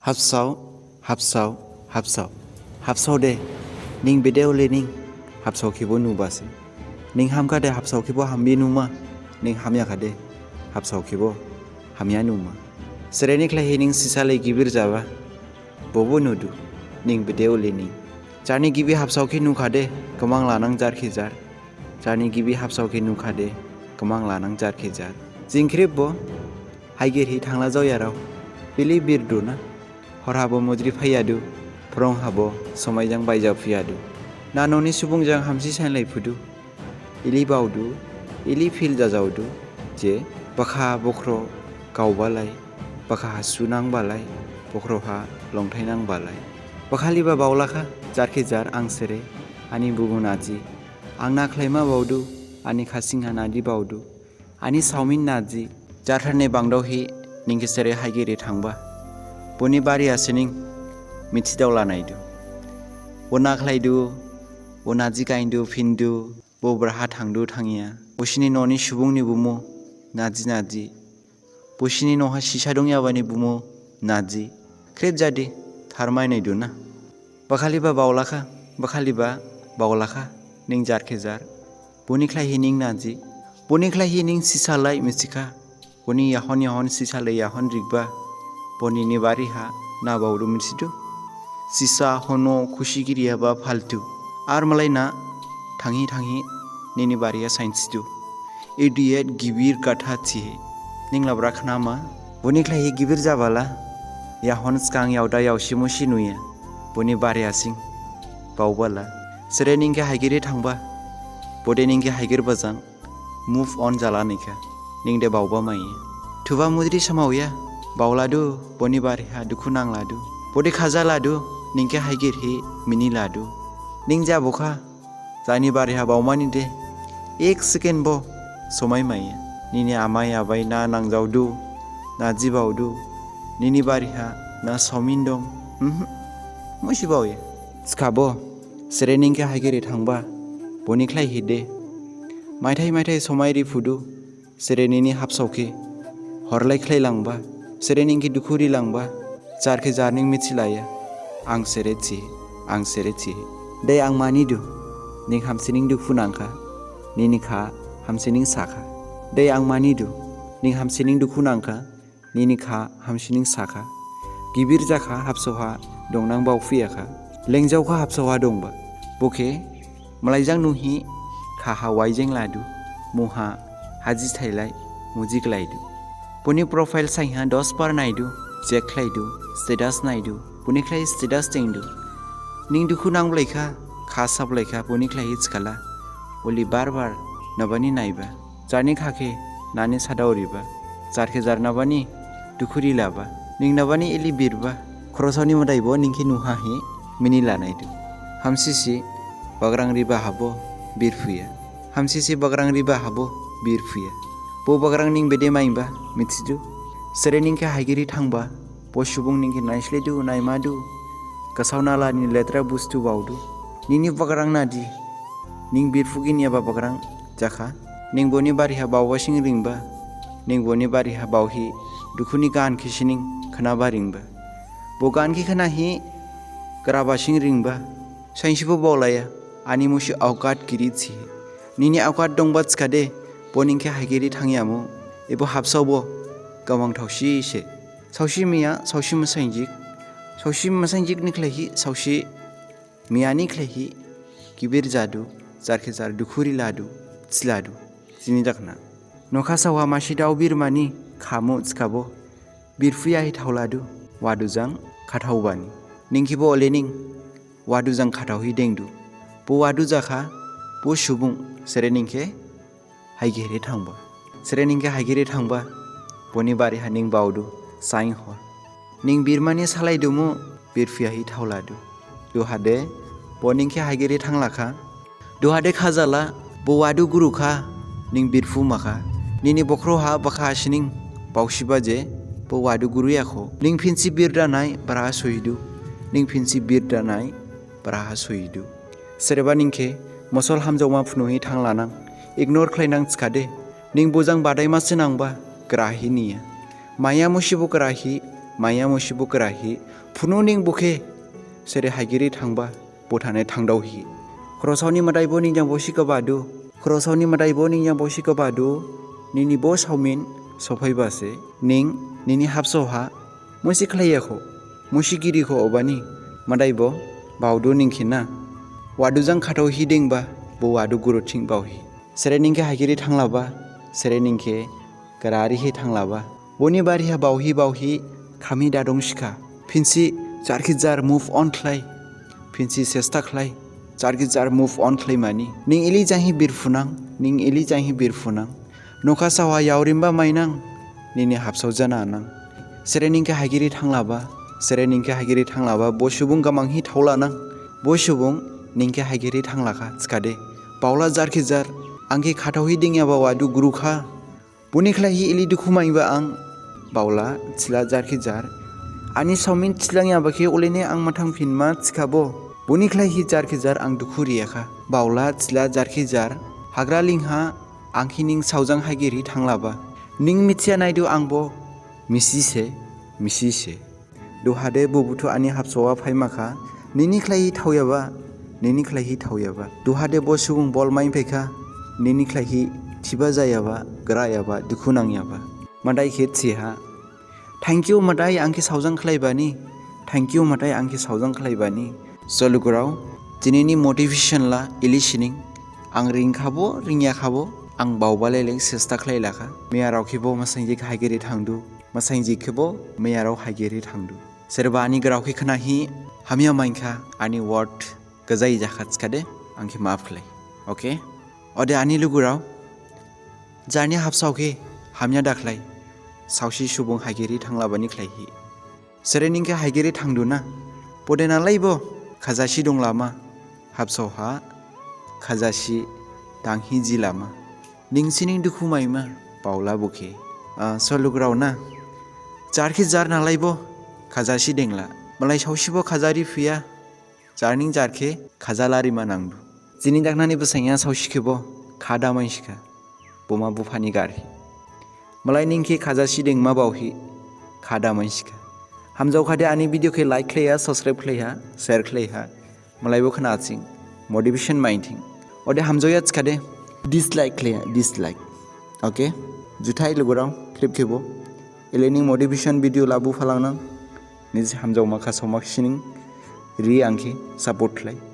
Hapsaw de ning bedeo le ning hapsaw kibo nubase ning hamka de hapsaw kibo hambi numa ning hamya kade hapsaw kibo hamya numa sereni khlai ning sisale gibir jaba bobo nudu ning bedeo le ning jani gibi hapsaw ki nu khade kamang lanang jar khijar jani gibi hapsaw ki nu khade kamang lanang jar khijar jingkribbo Haigerhi Tangla Jaoyarao bili birduna Horhabo mudri phayadu prong habo somaijang baijak phiyadu nanoni subungjang hamsi sainlai fudu ili baudu ili fil jajaudu je bakha bokro kaubalai bakha hasu nangbalai bokro ha longthai nangbalai bakhaliba baulakha jarkhe jar angsere ani bugunaji angna khlaima baudu ani khasingha nadi baudu ani saumin naji jarthane bangdauhi ningkesere Haigerhi thangba boni bari asening mitidawla naidu bona khlaidu bona jikaindu findu bobraha thangdu thangiya bosini noni subungni bumo naji bosini noha sisa dongyabani bumo naji krep jadi tharmai naidu na bakhaliba baulakha ning jarkhejar boni khlaihi ning naji boni khlaihi ning sisalai michika boni yahon sisalai yahon rigba boni ni bari ha na baudu misidu sisa hono khushigiriya ba faltu ar malai na thangi nini bariya sainsidu idiot gibir katha chi ninglabra khnama boni khlai gibir jabala yahon skang yauda yausimu sinuya boni bariya sing baubala sere ningke Haigerhi thangba bode ningke Haiger bajang move on jala nika ningde bauba mai thuba mudri samauya bauladu boni bariha duku nangladu bodi khaja ladu ningke Haigerhi mini ladu ningja bokha jani bariha baumani de ek second bo somai maya nini amai abai na nangjaudu na jibaudu nini bariha na somindong musibauye skabo sere ningke Haigerhi thangba boni khlai hide maithai somai ri fudu sere nini hapsauke horlai khlai langba sere ningki dukhuri langba jarkhe jarning michilaya ang sere chi dei ang manidu ning hamsining dukhu nangkha nini kha hamsining sakha dei ang manidu ning hamsining dukhu nangkha nini kha hamsining sakha gibir jakha hapsoha dongnang baufiyakha lengjaukha hapsoha dongba boke malaijang nuhi kha hawaijeng ladu moha haji thailai mujik laidu Puni profile saiha 10 par naidu check khlaidu status naidu puni khlai status tengdu ning dukhu nanglaikha kha sablaikha puni khlai hitskala oli bar nabani naiba jani khake nani sadauriba jarkhe jarnabani dukhuri laba ning nabani eli birba khorosani modaibo ningki nuha he mini lanaidu hamsisi bagrang riba habo birfuya bo bagrang ning bede maimba mitsidu sere ningke Haigerhi thangba bo subung ningke naisledu naimadu kasawnala ni letra bustu baudu nini bagrang nadi ning birfugin yaba bagrang jakha ning boni bariha bawasing ringba ning boni bariha bauhi dukhuni gan khisining khanaba ringba bo gan ki khana hi krabasing ringba sainsibo baulaya ani musi awkat kirichi nini awkat dongba chkade boningke Haigerhi thangyamu ebo hapsawbo gamang thausi se sausi miya sausi masanjik nikhlahi sausi miyani khlahi kibir jadu jarkhe jar dukhuri ladu chiladu jini jakna nokha sawa masidau birmani khamu chkabo birfuya hi thauladu wadujang khathaubani ningkibo olening wadujang khathauhi dengdu bo wadu jakha bo subung sere ningke Haigerhi thangba sere ningke Haigerhi thangba boni bari haning baudu saing hor ning birmani salaidumu birfuya hi thauladu duhade boningke Haigerhi thanglakha duhade khajala bo wadu gurukha ning birfu makha nini bokro ha bakha asining bausiba je bo wadu guru yakho ning phinsi birdanai baraha soidu sereba ningke mosol hamjauma phunuhi thanglanang ignore khlainang chkade ning bojang badai masinangba grahi niya maya musibo grahi माया मुसिबो कराहि फुनुनिं बुखे सेरे हाइगेरि थांबा बोथाने थांदावहि खरसावनि मदाइबो निंजां बसिको बादु खरसावनि मदाइबो निंजां बसिको बादु निनि बो सावमिन सफैबासे निं निनि हाबसौहा मुसि खलायखौ मुसिगिरिखौ अबानि मदाइबो बावदु निंखिना वादुजां खाथौ हिदिंबा बो वादु गुरुथिं बावहि सेरे निंखे हाइगेरि थांलाबा सेरे निंखे गरारिहि थांलाबा बनि बारिहा बावहि खामि दादं सिखा फिनसि जारखिजार मुभ अन ख्लाय फिनसि सेस्ता ख्लाय जारखिजार मुभ अन ख्लायमानि निं इलि जाहि बिरफुनां नखा सावा यावरिमबा माइनां निनि हाबसाव जाना नां सेरे निंखे हाइगेरि थांलाबा बो सुबुं गामांहि थावलानां बो सुबुं निंखे हाइगेरि थांलाखा सिखादे बावला जारखिजार आंखे खाथावहि दिङाबा वादु गुरुखा बुनिख्लायहि इलि दुखुमाइबा आं बावला थिला जारखिजार आनि सावमिन थिलाङाबाखे अलेने आं माथां फिनमा थिखाबो बुनिख्लायहि जारखिजार आं दुखु रियाखा बावला थिला जारखिजार हाग्रा लिंहा आंखि निं सावजां हाइगेरि थांलाबा निं मिथिया नायदु आंबो मिसिसे दुहादे बुबुथु आनि हाबसवा फाइमाखा निनिख्लायहि थावयाबा दुहादे बो सुबुं बल माइन फैखा निनिख्लायहि थिबा जायाबा ग्रायाबा दुखु नांयाबा मादाइखे थिहा थैंक यू मादाइ आंखि सावजां खालायबानि सलुगुराव दिनैनि मोटिवेशन ला इलिसिनिं आं रिंखाबो रिंयाखाबो आं बावबालायलें सेस्ता खालायलाखा मेयारावखिबो मासांजिक हाइगेरि थांदु मासांजिखिबो मेयाराव हाइगेरि थांदु सोरबा आनि ग्रावखि खोनाहि हामिया माइनखा आनि वर्ड गजाइ जाखा थिखादे आंखि माफ खालाय ओके अदे आनि लुगुराव जारनि हाबसावखे हामिया दाख्लाय सावसि सुबुं हाइगेरि थांलाबानि ख्लायहि सेरे निंखे हाइगेरि थांदुना बदे नालायबो खाजासि दं लामा हाबसावहा खाजासि दांहि जि लामा निंसिनि दुखु माइमा बावला बुखे सलुगुराव ना जारखि जार नालायबो खाजासि देंला मलाई सावसिबो खाजारि फैया जारनिं जारखे खाजालारिमा नांदु जिनि दागनानि बसाइया सावसिखिबो खादा मानसिखा बोमा बुफानि गारहि मलाई निंखि खाजासि देंमा बावहि खादा मानसिखा हामजाव खादे आनि भिडिअ के लाइक खालाया सब्सक्राइब खालाया शेयर खालाया मलाइबो खोनासिं मोटिवेशन माइथिं अदे हामजावया थिखादे डिसलाइक खालाया डिसलाइक ओके जुथाइ लुगुराव क्लिप खेबो एलेनि मोटिवेशन भिडिअ लाबु फालांनां निज हामजाव माखासाव माखिनिं रि आंखि सपोर्ट खालाय